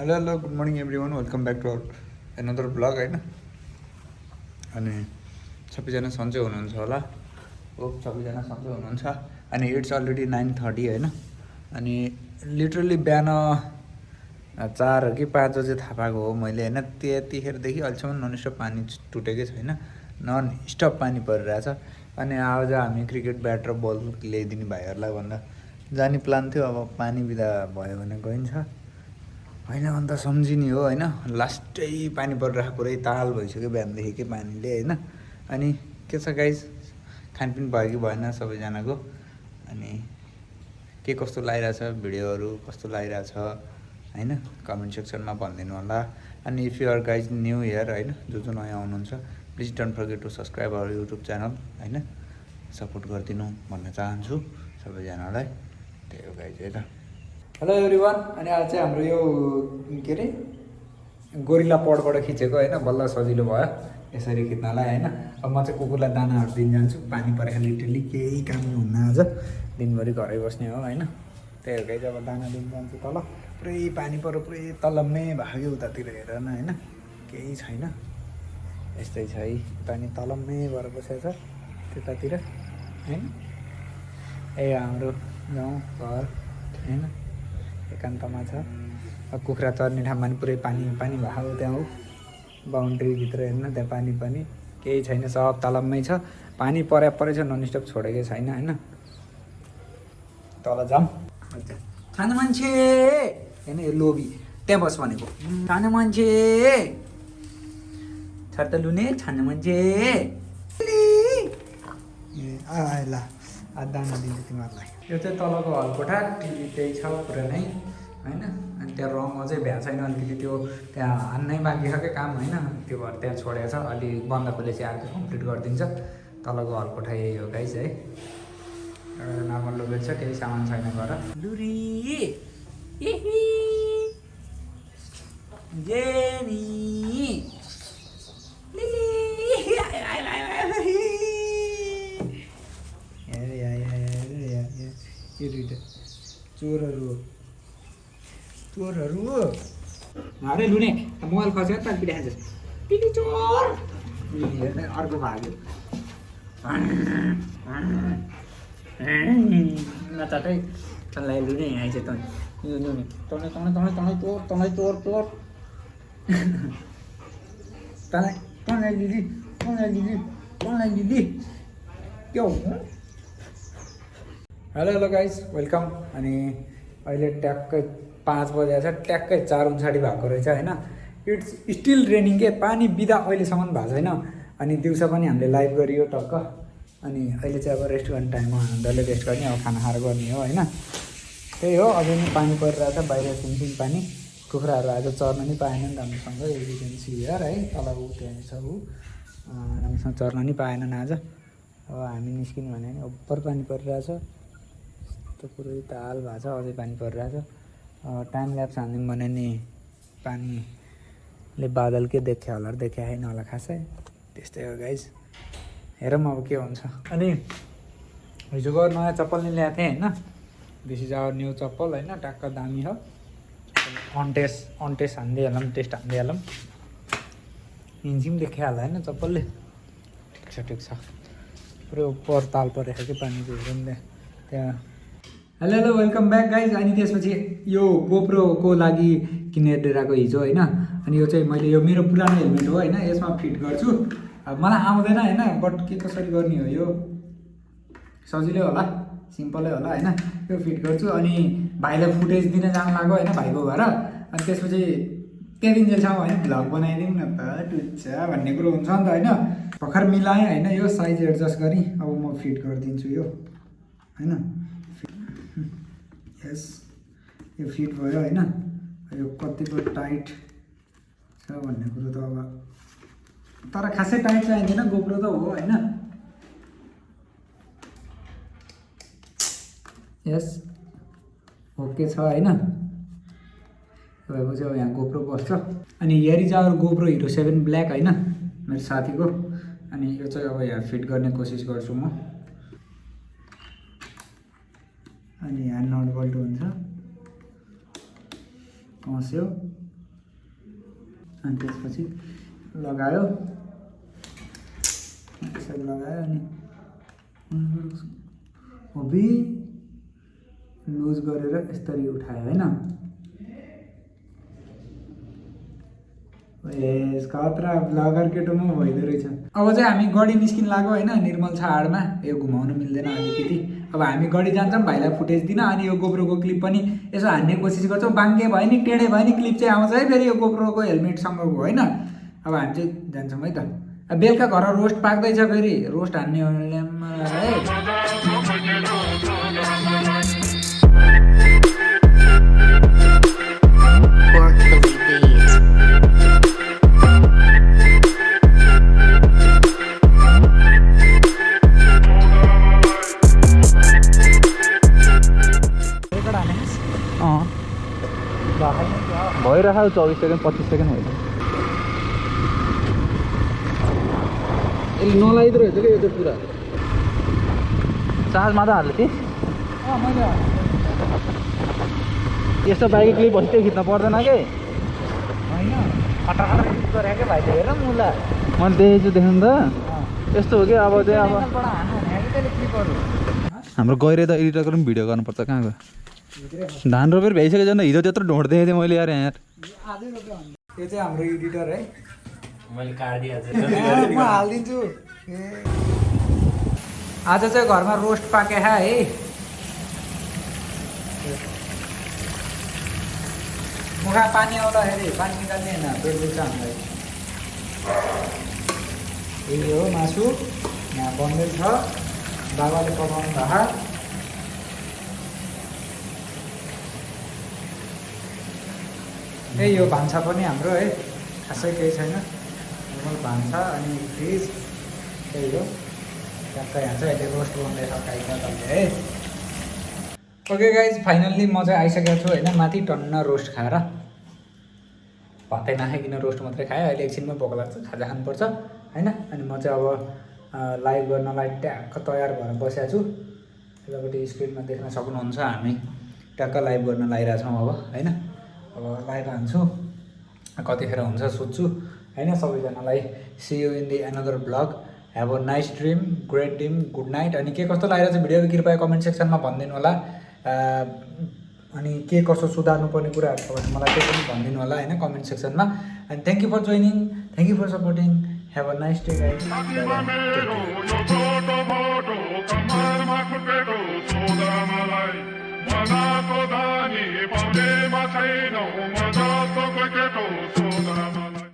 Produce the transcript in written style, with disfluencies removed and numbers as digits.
Hello good morning everyone welcome back to another vlog होइन। अनि सबैजना सन्चै हुनुहुन्छ होला, होप सबैजना सन्चै हुनुहुन्छ। अनि इट्स अलरेडी 9:30 होइन। अनि लिटरली बिहान 4 कि 5 बजे थाहा पाएको हो मैले होइन। त्यतिखेरदेखि अहिलेसम्म ननस्टप पानी टुटेकै छैन, नन स्टप पानी परिरहेछ। अनि आज हामी क्रिकेट ब्याट र बल ल्याइदिने भाइहरूलाई भन्दा जाने प्लान थियो। अब पानी बिदा भयो भने गइन्छ होइन, अन्त सम्झिने हो होइन। लास्टै पानी परिरहेको पुरै ताल भइसक्यो बिहानदेखिकै पानीले होइन। अनि के छ गाइज, खानपिन भयो कि भएन सबैजनाको? अनि के कस्तो लागिरहेछ, भिडियोहरू कस्तो लागिरहेछ होइन, कमेन्ट सेक्सनमा भनिदिनु होला। अनि if you are guys new here होइन, जो नयाँ आउनुहुन्छ, please don't forget to subscribe our YouTube channel होइन। सपोर्ट गरिदिनु भन्न चाहन्छु सबैजनालाई, त्यही हो गाइज है त। Hello everyone. अनि आज चाहिँ हाम्रो यो के अरे गोरिल्ला पडबाट खिचेको होइन, बल्ल सजिलो भयो यसरी खिच्नलाई होइन। अब म चाहिँ कुकुरलाई दानाहरू दिन जान्छु, पानी परेको लिटरली केही काम हुन्न आज, दिनभरि घरै बस्ने हो होइन। त्यही हो गाइज, अब दाना दिन जान्छु तल। पुरै पानी पऱ्यो, पुरै तलम्मै भाग्यो उतातिर हेर न होइन, केही छैन। यस्तै छ है, पानी तलम्मै भएर बसेको छ त्यतातिर होइन। ए हाम्रो गाउँ घर होइन एकान्तमा छ। अब कुखुरा चर्ने ठाउँमा पनि पुरै पानी पानी भएको त्यहाँ हो, बााउन्ड्रीभित्र हेर्न त्यहाँ पानी पनि केही छैन, सब तलम्मै छ। पानी परेछ, ननस्टप छोडेकै छैन होइन। तल जाऊँ छाने मान्छे होइन, यो लोभी त्यहाँ बस भनेको। छाने मान्छे छाता लुने, छाने मान्छे ल दाना दिन्छु तिमीहरूलाई। यो चाहिँ तलको हलकोठा, टिभी त्यही छ पुरानै होइन। अनि त्यहाँ रङ अझै भ्या छैन, अलिकति त्यो त्यहाँ हान्नै बाँकी छ क्या काम होइन, त्यो भएर त्यहाँ छोडेको छ। अलि बन्द खोले चाहिँ अर्को कम्प्लिट गरिदिन्छ। तलको हलकोठा यही हो गाइस है। एउटा नर्मल लोबेल छ, केही सामान छैन घर। लुरी यो दुइटा चोरहरू अरे लुने मोबाइल खसेर त पिटाएछ पिटी चोर। हेर्ने अर्को भाग्यो नचाटै तँलाई लुने आइज त लुने तँलाई चोर तँलाई लिली के हो। Hello guys welcome. अनि अहिले ट्याक्कै 5 बजेको छ, ट्याक्कै 4:59 भएको रहेछ होइन। इट्स स्टिल रेनिङ के, पानी बिदा अहिलेसम्म भएको छैन। अनि दिउँसो पनि हामीले लाइभ गरियो टक्क। अनि अहिले चाहिँ अब रेस्ट गर्ने टाइममा डल्लै रेस्ट गर्ने, अब खाना खाएर गर्ने हो होइन। त्यही हो, अझै पनि पानी परिरहेछ बाहिर, सिमसिम पानी। कुखुराहरू आज चर्न नि पाएनन् राम्रोसँग, एभिडेन्स हियर है, तल ऊ त्यहाँ छ ऊ राम्रोसँग चर्न नि पाएनन् आज। अब हामी निस्किने भने नि ओभर पानी परिरहेछ, पुरै ताल भएको छ, अझै पानी परिरहेछ। टाइम ल्याप्स हान्यौँ भने नि पानीले बादल के देख्यो होला, देख्या छैन होला खासै। त्यस्तै हो गाइज, हेरौँ अब के हुन्छ। अनि हिजोको नयाँ चप्पल नि ल्याएको थिएँ होइन, दिस इज आवर न्यू चप्पल होइन, ट्याक्क दामी हो। अन्टेस हान्दिहालौँ, टेस्ट हान्दिहालौँ, हिँड्छौँ देखिया होला होइन चप्पलले। ठिक छ पुरै उपर ताल परेको छ कि पानीको, हेरौँ त्यहाँ। Hello welcome back guys. अनि त्यसपछि यो गोप्रोको लागि किनेर लिएको हिजो होइन। अनि यो चाहिँ मैले, यो मेरो पुरानो हेलमेट हो होइन, यसमा फिट गर्छु। अब मलाई आउँदैन होइन, बट के कसरी गर्ने हो, यो सजिलै होला, सिम्पलै होला होइन। यो फिट गर्छु अनि भाइलाई फुटेज दिन जानु लाग्यो होइन, भाइको घर। अनि त्यसपछि त्यहाँ दिनजेलसम्म होइन भ्लग बनाइदिउँ न त टुच्छ भन्ने कुरो हुन्छ नि त होइन। भर्खर मिलाएँ होइन, यो साइज एडजस्ट गरेँ, अब म फिट गरिदिन्छु यो होइन। यस यो फिट भयो होइन। यो कतिको टाइट छ भन्ने कुरो त अब, तर खासै टाइट चाहिँदैन, गोप्रो त हो होइन। यस ओके छ होइन। भएपछि अब यहाँ गोप्रो बस्छ। अनि here is our GoPro Hero 7 black होइन, मेरो साथीको। अनि यो चाहिँ अब यहाँ फिट गर्ने कोसिस गर्छु म। अनि यहाँ नट बोल्ट हुन्छ, कस्यो अनि त्यसपछि लगायो यसरी लगायो अनि हबी लुज गरेर यसरी उठायो हैन यस खतरा ब्लगर केटोमा भइदो रहेछ अब चाहिँ हामी गडी निस्किन लाग्यो हैन निर्मल छ आडमा यो घुमाउनु मिल्दैन अलिकति अब हामी गडी जान्छौँ भाइलाई फुटेज दिन अनि यो गोप्रोको क्लिप पनि यसो हान्ने कोसिस गर्छौँ बाङ्के भयो नि टेढे भयो नि क्लिप चाहिँ आउँछ है फेरि यो गोप्रोको हेलमेटसँगको हैन अब हामी चाहिँ जान्छौँ है त अब बेलुका घर रोस्ट पाक्दैछ फेरि रोस्ट हान्ने है भइरहेको 24 सेकेन्ड 25 सेकेन्ड होइन यसले नलाइदो रहेछ कि यो चाहिँ पुरा चार्जमा त हाल्यो थिएँ मैले यस्तो बाइक क्लिप भइसक्यो खिच्न पर्दैन कि होइन खटाखट गरेँ क्या भाइले हेर मुला मैले देखेछु देख्नु त यस्तो हो कि अब चाहिँ अब हाम्रो गएर त एडिटरको पनि भिडियो गर्नुपर्छ कहाँ गयो धान रोपेर भ्याइसक्यो झन् हिजो त्यत्रो ढोँड देखेको थिएँ मैले यार यहाँ यो चाहिँ हाम्रो एडिटर है मैले काटिदिएको म हालिदिन्छु आज चाहिँ घरमा रोस्ट पाके है मुखा पानी आउँदाखेरि पानी निकाल्ने होइन पेट दुख्छ हामीलाई यही हो मासु यहाँ बन्दैछ बाबाले पकाउनु भएको ए यो भान्सा पनि हाम्रो है खासै केही छैन नर्मल भान्सा अनि फ्रिज त्यही हो ट्याक्क यहाँ चाहिँ अहिले रोस्ट बनाउँदैछ गाईका तपाईँले है ओके गाइज फाइनल्ली म चाहिँ आइसकेको छु होइन माथि टन्न रोस्ट खाएर भातै नखाइकन रोस्ट मात्रै खाएँ अहिले एकछिनमा भोक लाग्छ खाजा खानुपर्छ होइन अनि म चाहिँ अब लाइभ गर्नलाई ट्याक्क तयार भएर बसेको छु यतापट्टि स्क्रिनमा देख्न सक्नुहुन्छ हामी ट्याक्क लाइभ गर्न लागिरहेछौँ अब होइन अब लाइभ हान्छु कतिखेर हुन्छ सोध्छु होइन सबैजनालाई see you in the another vlog have a nice dream great dream good night अनि के कस्तो लागेर चाहिँ भिडियोको कृपया कमेन्ट सेक्सनमा भनिदिनु होला अनि के कसो सुधार्नुपर्ने कुराहरू छ भने मलाई त्यो पनि भनिदिनु होला होइन कमेन्ट सेक्सनमा अनि thank you for joining thank you for supporting have a nice day guys